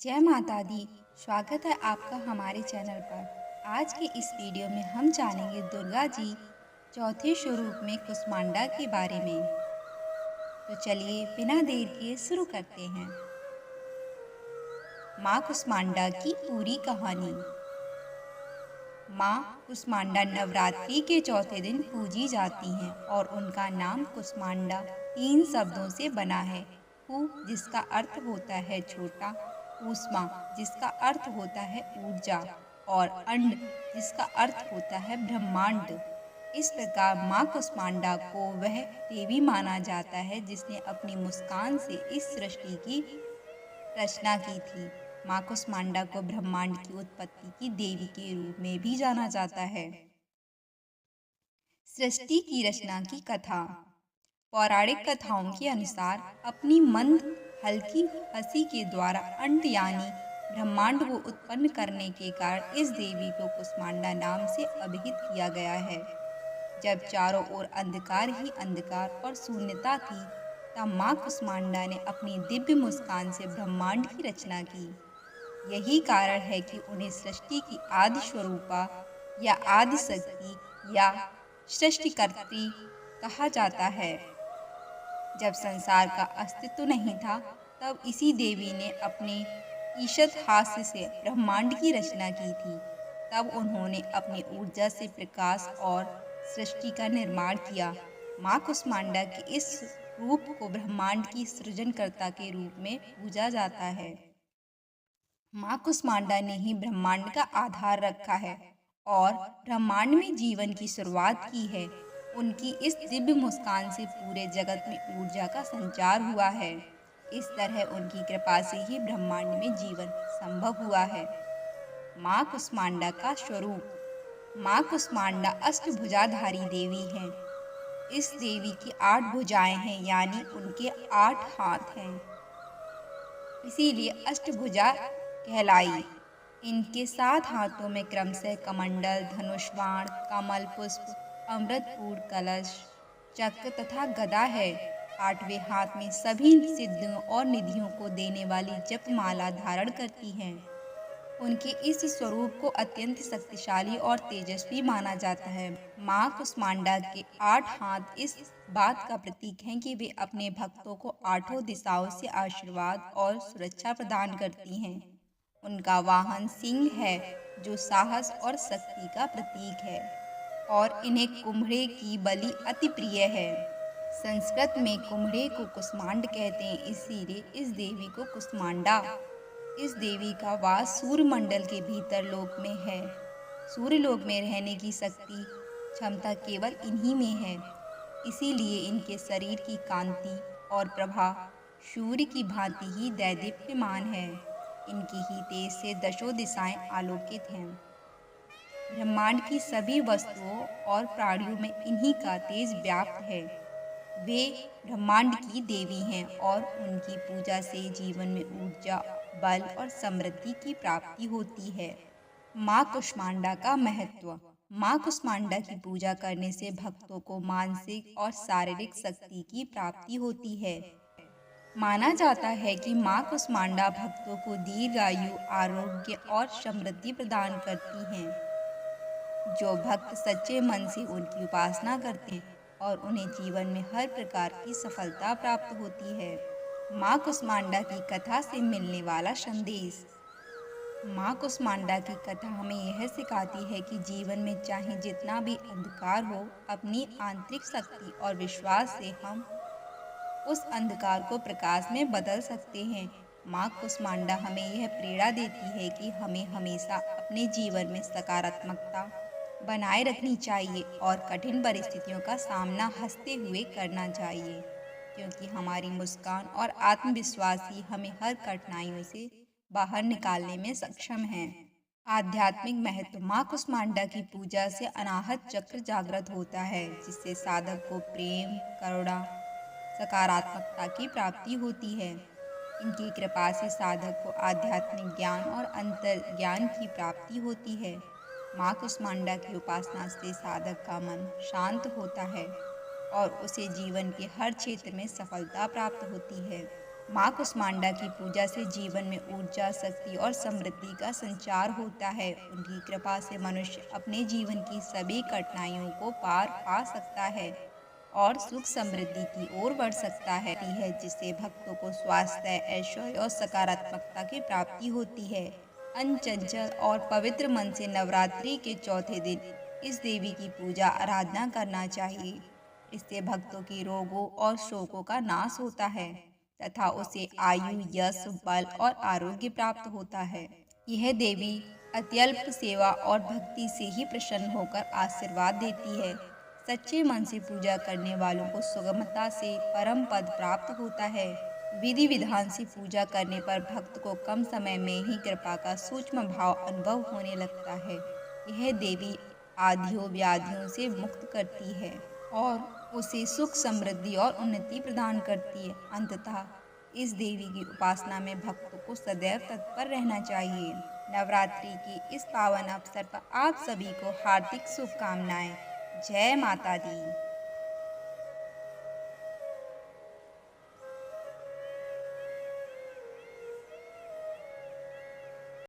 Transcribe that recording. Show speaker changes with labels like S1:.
S1: जय माता दी। स्वागत है आपका हमारे चैनल पर। आज के इस वीडियो में हम जानेंगे दुर्गा जी चौथे स्वरूप में कुष्मांडा के बारे में। तो चलिए बिना देर किए शुरू करते हैं। माँ कुष्मांडा की पूरी कहानी। माँ कुष्मांडा नवरात्रि के चौथे दिन पूजी जाती हैं और उनका नाम कुष्मांडा 3 शब्दों से बना है। कु जिसका अर्थ होता है छोटा, ऊष्मा जिसका अर्थ होता है ऊर्जा और अंड जिसका अर्थ होता है ब्रह्मांड। इस प्रकार माँ कुष्मांडा को वह देवी माना जाता है जिसने अपनी मुस्कान से इस सृष्टि की रचना की थी। माँ कुष्मांडा को ब्रह्मांड की उत्पत्ति की देवी के रूप में भी जाना जाता है। सृष्टि की रचना की कथा। पौराणिक कथाओं के अनुसार अपनी मंद हल्की हंसी के द्वारा अंट यानी ब्रह्मांड को उत्पन्न करने के कारण इस देवी को कुष्मांडा नाम से अभिहित किया गया है। जब चारों ओर अंधकार ही अंधकार और शून्यता थी, तब माँ कुष्मांडा ने अपनी दिव्य मुस्कान से ब्रह्मांड की रचना की। यही कारण है कि उन्हें सृष्टि की आदि स्वरूपा या आदि शक्ति या सृष्टिकर्त्री कहा जाता है। जब संसार का अस्तित्व नहीं था, तब इसी देवी ने अपने ईशत हास्य से ब्रह्मांड की रचना की थी। तब उन्होंने अपनी ऊर्जा से प्रकाश और सृष्टि का निर्माण किया। माँ कुष्मांडा के इस रूप को ब्रह्मांड की सृजनकर्ता के रूप में पूजा जाता है। माँ कुष्मांडा ने ही ब्रह्मांड का आधार रखा है और ब्रह्मांड में जीवन की शुरुआत की है। उनकी इस दिव्य मुस्कान से पूरे जगत में ऊर्जा का संचार हुआ है। इस तरह उनकी कृपा से ही ब्रह्मांड में जीवन संभव हुआ है। माँ कुष्मांडा का स्वरूप। माँ कुष्मांडा अष्टभुजाधारी देवी हैं। इस देवी की 8 भुजाएं हैं, यानी उनके 8 हाथ हैं, इसीलिए अष्टभुजा कहलाई। इनके 7 हाथों में क्रमशः कमंडल, धनुष बाण, कमल पुष्प, अमृतपूर्ण कलश, चक्र तथा गदा है। 8वें हाथ में सभी सिद्धियों और निधियों को देने वाली जपमाला धारण करती हैं। उनके इस स्वरूप को अत्यंत शक्तिशाली और तेजस्वी माना जाता है। माँ कुष्मांडा के 8 हाथ इस बात का प्रतीक हैं कि वे अपने भक्तों को 8 दिशाओं से आशीर्वाद और सुरक्षा प्रदान करती हैं। उनका वाहन सिंह है, जो साहस और शक्ति का प्रतीक है, और इन्हें कुम्हड़े की बलि अति प्रिय है। संस्कृत में कुम्हड़े को कुष्मांड कहते हैं, इसीलिए इस देवी को कुष्मांडा। इस देवी का वास सूर्य मंडल के भीतर लोक में है। सूर्य लोक में रहने की शक्ति क्षमता केवल इन्हीं में है। इसीलिए इनके शरीर की कांति और प्रभा सूर्य की भांति ही दैदीप्यमान है। इनकी ही तेज से दशों दिशाएं आलोकित हैं। ब्रह्मांड की सभी वस्तुओं और प्राणियों में इन्हीं का तेज व्याप्त है। वे ब्रह्मांड की देवी हैं और उनकी पूजा से जीवन में ऊर्जा, बल और समृद्धि की प्राप्ति होती है। माँ कुष्मांडा का महत्व। माँ कुष्मांडा की पूजा करने से भक्तों को मानसिक और शारीरिक शक्ति की प्राप्ति होती है। माना जाता है कि माँ कुष्मांडा भक्तों को दीर्घायु, आरोग्य और समृद्धि प्रदान करती हैं। जो भक्त सच्चे मन से उनकी उपासना करते हैं और उन्हें जीवन में हर प्रकार की सफलता प्राप्त होती है। माँ कुष्मांडा की कथा से मिलने वाला संदेश। माँ कुष्मांडा की कथा हमें यह सिखाती है कि जीवन में चाहे जितना भी अंधकार हो, अपनी आंतरिक शक्ति और विश्वास से हम उस अंधकार को प्रकाश में बदल सकते हैं। माँ कुष्मांडा हमें यह प्रेरणा देती है कि हमें हमेशा अपने जीवन में सकारात्मकता बनाए रखनी चाहिए और कठिन परिस्थितियों का सामना हंसते हुए करना चाहिए, क्योंकि हमारी मुस्कान और आत्मविश्वास ही हमें हर कठिनाइयों से बाहर निकालने में सक्षम है। आध्यात्मिक महत्व। माँ कुष्मांडा की पूजा से अनाहत चक्र जागृत होता है, जिससे साधक को प्रेम, करुणा, सकारात्मकता की प्राप्ति होती है। इनकी कृपा से साधक को आध्यात्मिक ज्ञान और अंतर ज्ञान की प्राप्ति होती है। माँ कुष्मांडा की उपासना से साधक का मन शांत होता है और उसे जीवन के हर क्षेत्र में सफलता प्राप्त होती है। माँ कुष्मांडा की पूजा से जीवन में ऊर्जा, शक्ति और समृद्धि का संचार होता है। उनकी कृपा से मनुष्य अपने जीवन की सभी कठिनाइयों को पार पा सकता है और सुख समृद्धि की ओर बढ़ सकता है, जिससे भक्तों को स्वास्थ्य, ऐश्वर्य और सकारात्मकता की प्राप्ति होती है। अनचंचल और पवित्र मन से नवरात्रि के चौथे दिन इस देवी की पूजा आराधना करना चाहिए। इससे भक्तों के रोगों और शोकों का नाश होता है तथा उसे आयु, यश, बल और आरोग्य प्राप्त होता है। यह देवी अत्यल्प सेवा और भक्ति से ही प्रसन्न होकर आशीर्वाद देती है। सच्चे मन से पूजा करने वालों को सुगमता से परम पद प्राप्त होता है। विधि विधान से पूजा करने पर भक्त को कम समय में ही कृपा का सूक्ष्म भाव अनुभव होने लगता है। यह देवी आधियों व्याधियों से मुक्त करती है और उसे सुख, समृद्धि और उन्नति प्रदान करती है। अंततः इस देवी की उपासना में भक्तों को सदैव तत्पर रहना चाहिए। नवरात्रि की इस पावन अवसर पर आप सभी को हार्दिक शुभकामनाएं। जय माता दी।